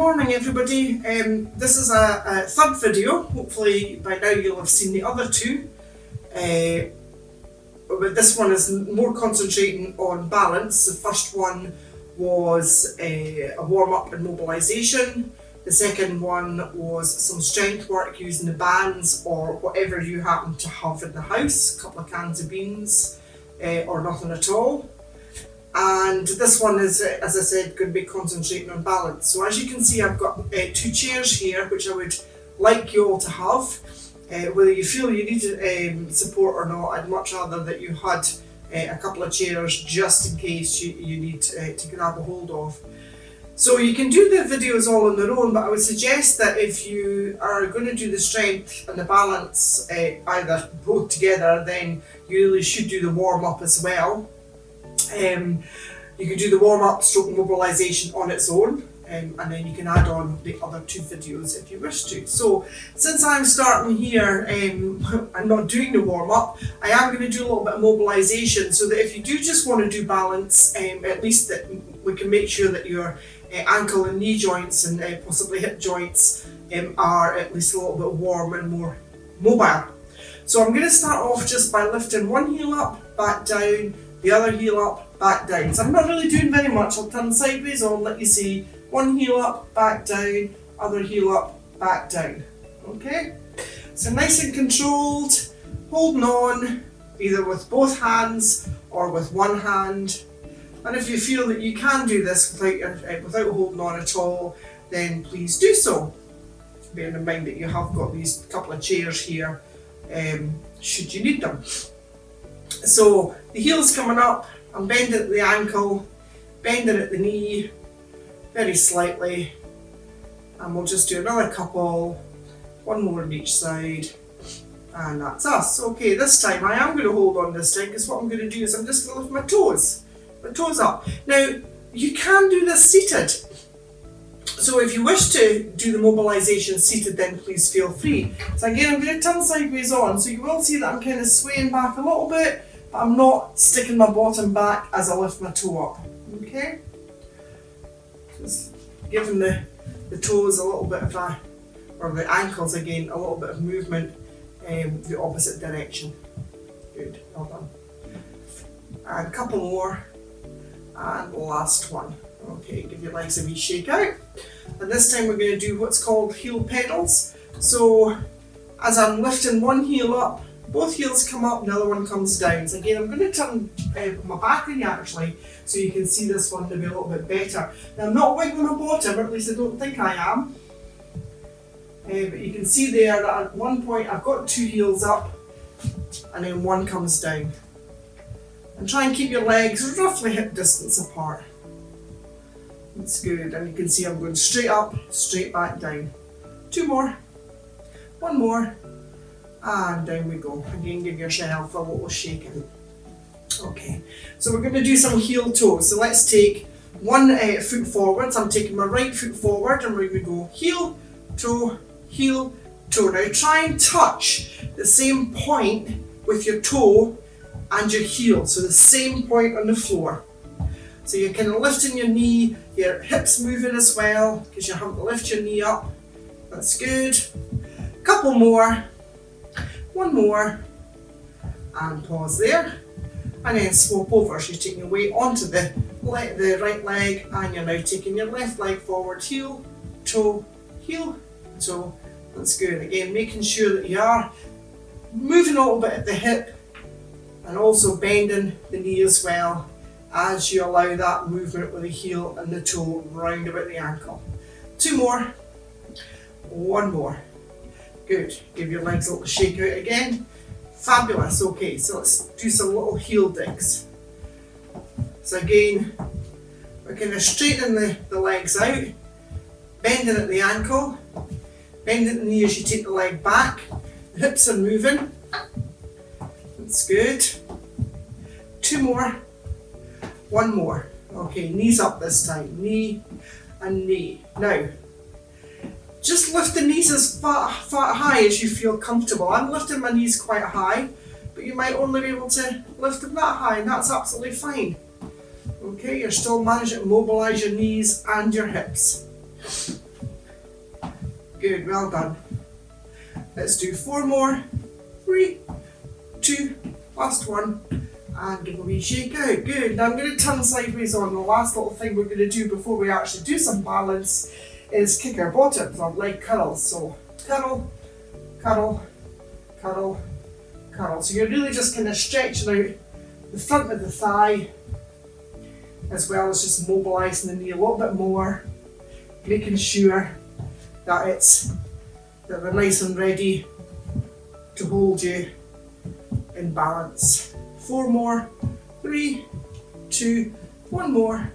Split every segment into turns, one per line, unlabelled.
morning everybody. This is a third video. Hopefully by now you'll have seen the other two. But this one is more concentrating on balance. The first one was a warm-up and mobilization. The second one was some strength work using the bands or whatever you happen to have in the house. A couple of cans of beans or nothing at all. And this one is, as I said, going to be concentrating on balance. So as you can see, I've got two chairs here which I would like you all to have. Whether you feel you need support or not, I'd much rather that you had a couple of chairs just in case you need to grab a hold of. So you can do the videos all on their own, but I would suggest that if you are going to do the strength and the balance either both together, then you really should do the warm-up as well. You can do the warm-up stroke mobilization on its own, and then you can add on the other two videos if you wish to. So since I'm starting here, I'm not doing the warm-up, I am going to do a little bit of mobilization so that if you do just want to do balance, at least that we can make sure that your ankle and knee joints and possibly hip joints are at least a little bit warm and more mobile. So I'm going to start off just by lifting one heel up, back down, the other heel up, back down. So I'm not really doing very much. I'll turn sideways on, let you see. One heel up, back down, other heel up, back down. Okay? So nice and controlled, holding on, either with both hands or with one hand. And if you feel that you can do this without holding on at all, then please do so. Bearing in mind that you have got these couple of chairs here, should you need them. So the heel's coming up, I'm bending at the ankle, bending at the knee, very slightly, and we'll just do another couple, one more on each side, and that's us. Okay, this time I am going to hold on this time because what I'm going to do is I'm just going to lift my toes up. Now, you can do this seated. So if you wish to do the mobilization seated, then please feel free. So again, I'm going to turn sideways on, so you will see that I'm kind of swaying back a little bit, but I'm not sticking my bottom back as I lift my toe up. Okay? Just giving the toes a little bit of or the ankles again, a little bit of movement the opposite direction. Good, well done. And a couple more, and last one. Okay, give your legs a wee shake out. And this time we're going to do what's called heel pedals. So as I'm lifting one heel up, both heels come up, the other one comes down. So again, I'm going to turn my back on you actually, so you can see this one to be a little bit better. Now I'm not wiggling my bottom, or at least I don't think I am. But you can see there that at one point I've got two heels up, and then one comes down. And try and keep your legs roughly hip distance apart. That's good, and you can see I'm going straight up, straight back down. Two more, one more, and down we go. Again, give yourself a little shake out. Okay, so we're going to do some heel toes. So let's take one foot forwards. I'm taking my right foot forward, and we're going to go heel, toe, heel, toe. Now try and touch the same point with your toe and your heel, so the same point on the floor. So you're kind of lifting your knee, your hips moving as well, because you have to lift your knee up. That's good. Couple more, one more, and pause there. And then swap over, so you're taking your weight onto the right leg, and you're now taking your left leg forward, heel, toe, toe. That's good. Again, making sure that you are moving a little bit at the hip, and also bending the knee as well, as you allow that movement with the heel and the toe round about the ankle. Two more, one more. Good. Give your legs a little shake out again. Fabulous. Okay, so let's do some little heel digs. So again, we're kind of straightening the legs out, bending at the ankle, bending the knee as you take the leg back. The hips are moving. That's good. Two more. One more. Okay, knees up this time. Knee and knee. Now, just lift the knees as far high as you feel comfortable. I'm lifting my knees quite high, but you might only be able to lift them that high, and that's absolutely fine. Okay, you're still managing to mobilize your knees and your hips. Good, well done. Let's do 4 more. 3, 2, last one. And give a wee shake out. Good. Now I'm going to turn sideways on. The last little thing we're going to do before we actually do some balance is kick our bottoms on leg curls. So curl, curl, curl, curl. So you're really just kind of stretching out the front of the thigh, as well as just mobilising the knee a little bit more, making sure that they're nice and ready to hold you in balance. 4 more, 3, 2, 1 more,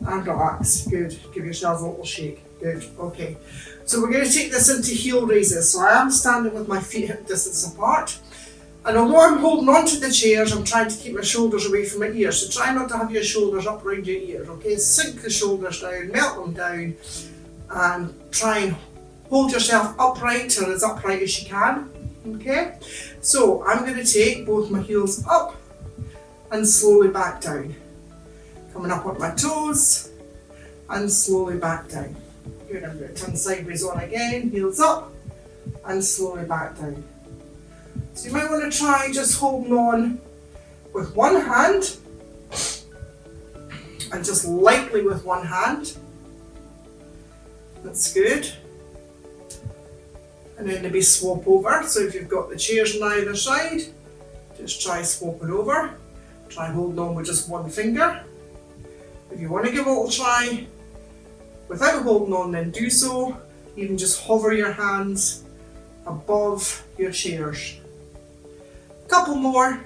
and relax. Good. Give yourselves a little shake. Good. Okay. So we're going to take this into heel raises. So I am standing with my feet hip distance apart. And although I'm holding onto the chairs, I'm trying to keep my shoulders away from my ears. So try not to have your shoulders up around your ears, okay? Sink the shoulders down, melt them down, and try and hold yourself upright or as upright as you can, okay? So I'm going to take both my heels up and slowly back down. Coming up on my toes and slowly back down. Good, I'm going to turn sideways on again, heels up and slowly back down. So you might want to try just holding on with one hand and just lightly with one hand. That's good. And then maybe swap over. So if you've got the chairs on either side, just try swapping over. Try holding on with just one finger. If you want to give it a little try without holding on, then do so. Even just hover your hands above your chairs. Couple more,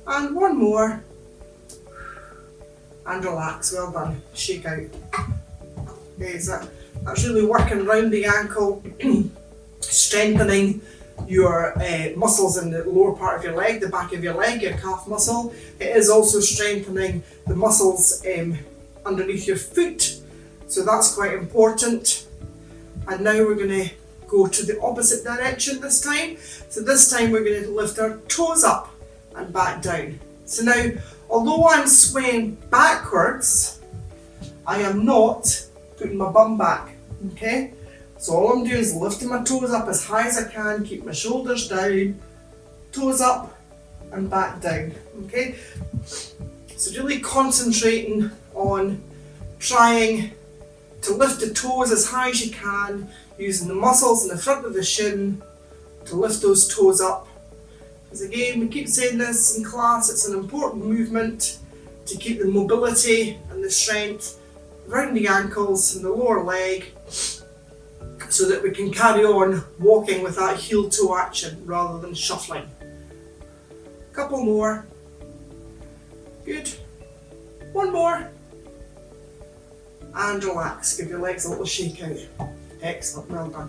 and 1 more, and relax. Well done. Shake out. Okay, so that's really working around the ankle, strengthening your muscles in the lower part of your leg, the back of your leg, your calf muscle. It is also strengthening the muscles underneath your foot, so that's quite important. And now we're going to go to the opposite direction this time. So this time we're going to lift our toes up and back down. So now, although I'm swaying backwards, I am not putting my bum back, okay? So all I'm doing is lifting my toes up as high as I can, keep my shoulders down, toes up and back down, okay? So really concentrating on trying to lift the toes as high as you can, using the muscles in the front of the shin to lift those toes up. Because again, we keep saying this in class, it's an important movement to keep the mobility and the strength around the ankles and the lower leg, so that we can carry on walking with that heel-toe action rather than shuffling. Couple more. Good. 1 more. And relax. Give your legs a little shake out. Excellent, well done.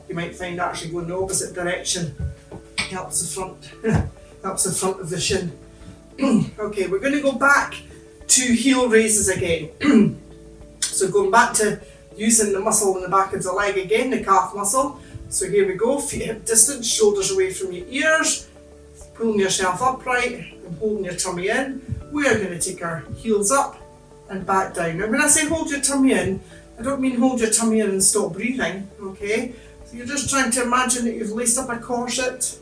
You might find actually going the opposite direction helps the front, helps the front of the shin. Okay, we're going to go back to heel raises again. So going back to using the muscle in the back of the leg again, the calf muscle. So here we go, feet hip distance, shoulders away from your ears, pulling yourself upright and holding your tummy in. We are going to take our heels up and back down. Now when I say hold your tummy in, I don't mean hold your tummy in and stop breathing, okay? So you're just trying to imagine that you've laced up a corset,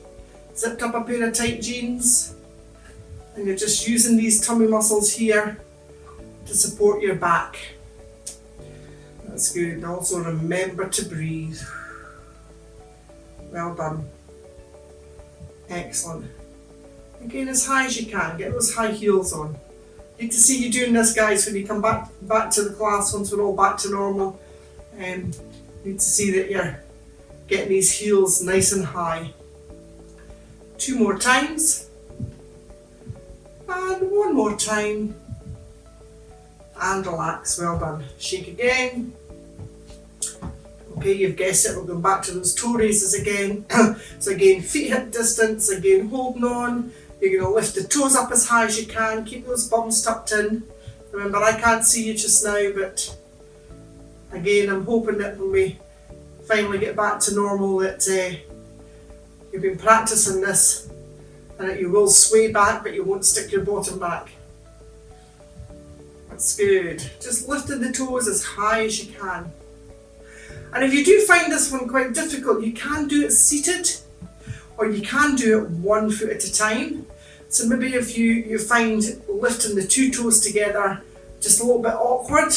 zipped up a pair of tight jeans, and you're just using these tummy muscles here to support your back. That's good. And also remember to breathe. Well done. Excellent. Again, as high as you can. Get those high heels on. Need to see you doing this, guys, when you come back to the class once we're all back to normal. Need to see that you're getting these heels nice and high. 2 more times. And 1 more time. And relax. Well done. Shake again. Okay, you've guessed it, we're going back to those toe raises again. So again, feet hip distance, again holding on. You're going to lift the toes up as high as you can, keep those bums tucked in. Remember, I can't see you just now, but again, I'm hoping that when we finally get back to normal that you've been practicing this and that you will sway back, but you won't stick your bottom back. That's good. Just lifting the toes as high as you can. And if you do find this one quite difficult, you can do it seated, or you can do it 1 foot at a time. So maybe if you find lifting the 2 toes together just a little bit awkward,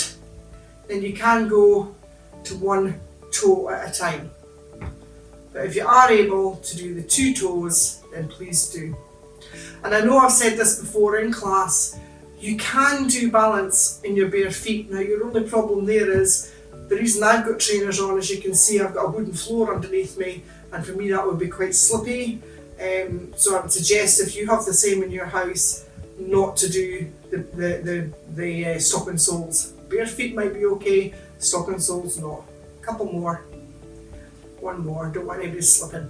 then you can go to 1 toe at a time. But if you are able to do the 2 toes, then please do. And I know I've said this before in class, you can do balance in your bare feet. Now your only problem there is, the reason I've got trainers on, as you can see, I've got a wooden floor underneath me, and for me that would be quite slippy. So I would suggest, if you have the same in your house, not to do the stocking soles. Bare feet might be okay, stocking soles not. A couple more. 1 more, don't want anybody slipping.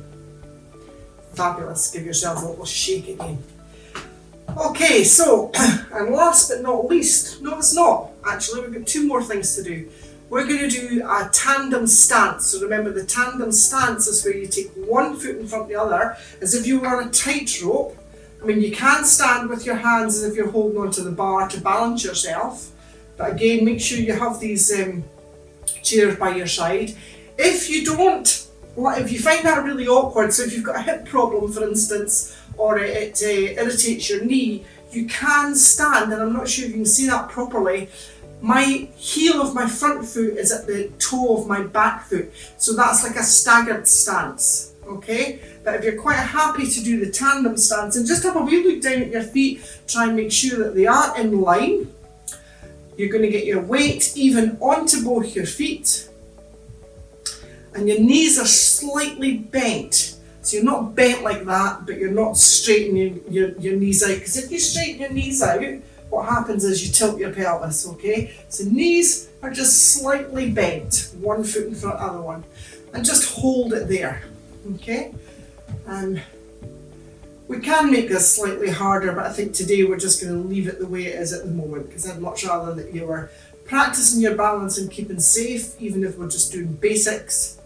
Fabulous, give yourselves a little shake again. Okay, so, and last but not least, no it's not, actually we've got 2 more things to do. We're going to do a tandem stance. So remember, the tandem stance is where you take 1 foot in front of the other, as if you were on a tightrope. I mean, you can stand with your hands as if you're holding onto the bar to balance yourself. But again, make sure you have these chairs by your side. If you find that really awkward, so if you've got a hip problem, for instance, or it irritates your knee, you can stand, and I'm not sure if you can see that properly. My heel of my front foot is at the toe of my back foot, so that's like a staggered stance, okay? But if you're quite happy to do the tandem stance, and just have a wee look down at your feet, try and make sure that they are in line. You're going to get your weight even onto both your feet, and your knees are slightly bent. So you're not bent like that, but you're not straightening your knees out, because if you straighten your knees out, what happens is you tilt your pelvis, okay? So knees are just slightly bent, 1 foot in front of the other one, and just hold it there, okay? And we can make this slightly harder, but I think today we're just going to leave it the way it is at the moment, because I'd much rather that you were practicing your balance and keeping safe, even if we're just doing basics.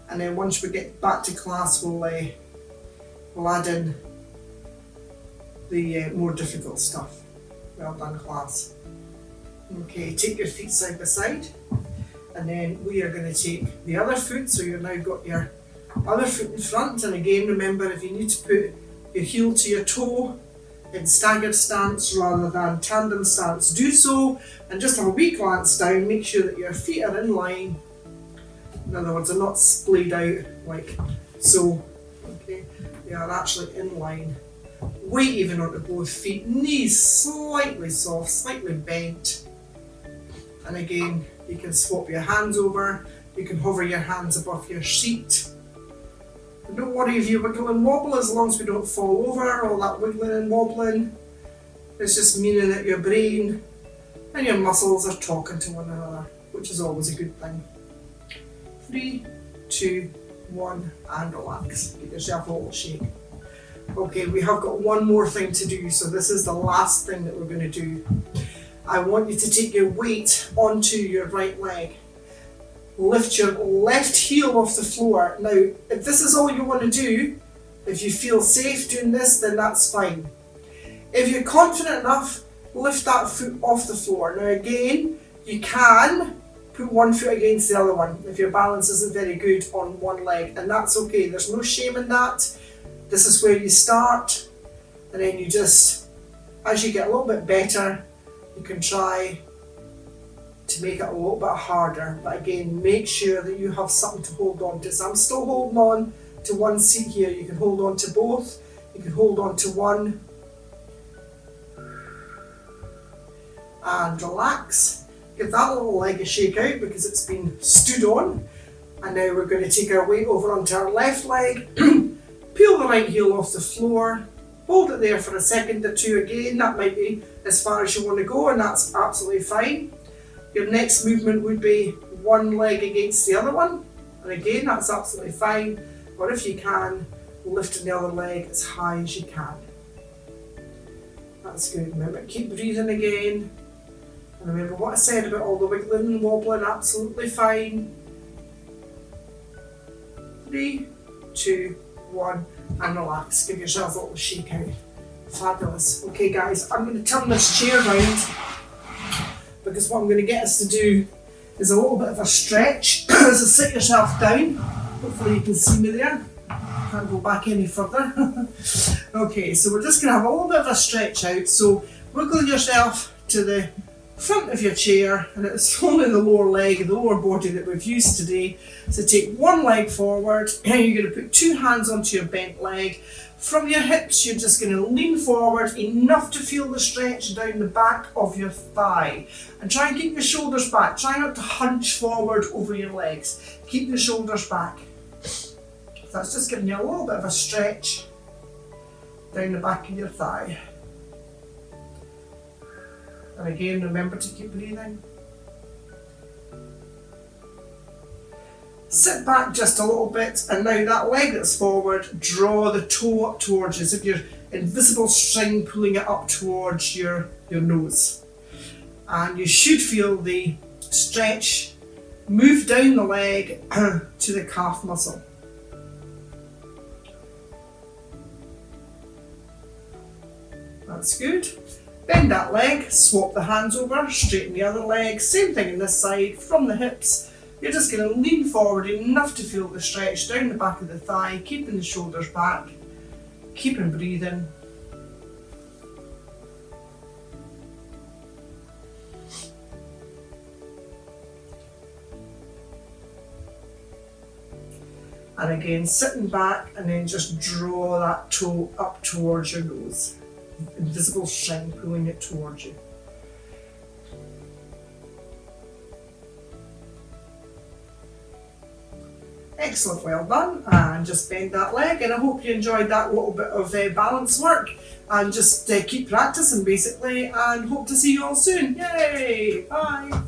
And then once we get back to class, we'll add in the more difficult stuff. Well done, class. Okay, take your feet side by side, and then we are going to take the other foot. So you've now got your other foot in front, and again remember, if you need to put your heel to your toe in staggered stance rather than tandem stance, do so, and just have a wee glance down, make sure that your feet are in line. In other words, they're not splayed out like so, okay? They are actually in line. Weight even onto both feet, knees slightly soft, slightly bent. And again, you can swap your hands over, you can hover your hands above your seat. And don't worry if you wiggle and wobble, as long as we don't fall over. All that wiggling and wobbling is just meaning that your brain and your muscles are talking to one another, which is always a good thing. 3, 2, 1, and relax. Give yourself a little shake. Okay, we have got 1 more thing to do, so this is the last thing that we're going to do. I want you to take your weight onto your right leg. Lift your left heel off the floor. Now, if this is all you want to do, if you feel safe doing this, then that's fine. If you're confident enough, lift that foot off the floor. Now again, you can put 1 foot against the other one if your balance isn't very good on one leg, and that's okay. There's no shame in that. This is where you start, and then you just, as you get a little bit better, you can try to make it a little bit harder. But again, make sure that you have something to hold on to. So I'm still holding on to one seat here. You can hold on to both. You can hold on to one. And relax. Give that little leg a shake out because it's been stood on. And now we're going to take our weight over onto our left leg. Peel the right heel off the floor, hold it there for a second or two again. That might be as far as you want to go, and that's absolutely fine. Your next movement would be one leg against the other one, and again that's absolutely fine. Or if you can, lifting the other leg as high as you can. That's good. Remember, keep breathing again. And remember what I said about all the wiggling and wobbling, absolutely fine. 3, 2, 1, and relax. Give yourself a little shake out. Fabulous. Okay guys, I'm going to turn this chair round because what I'm going to get us to do is a little bit of a stretch. So sit yourself down. Hopefully you can see me there. Can't go back any further. Okay, so we're just going to have a little bit of a stretch out. So wiggle yourself to the front of your chair, and it's only the lower leg, the lower body that we've used today. So take one leg forward, and you're going to put two hands onto your bent leg. From your hips, you're just going to lean forward enough to feel the stretch down the back of your thigh. And try and keep your shoulders back. Try not to hunch forward over your legs. Keep your shoulders back. That's just giving you a little bit of a stretch down the back of your thigh. And again, remember to keep breathing. Sit back just a little bit, and now that leg that's forward, draw the toe up towards you, as if you're invisible string pulling it up towards your nose. And you should feel the stretch move down the leg to the calf muscle. That's good. Bend that leg, swap the hands over, straighten the other leg, same thing on this side, from the hips. You're just going to lean forward enough to feel the stretch down the back of the thigh, keeping the shoulders back, keeping breathing. And again, sitting back and then just draw that toe up towards your nose. Invisible string pulling it towards you. Excellent, well done. And just bend that leg, and I hope you enjoyed that little bit of balance work. And just keep practicing basically, and hope to see you all soon. Yay! Bye!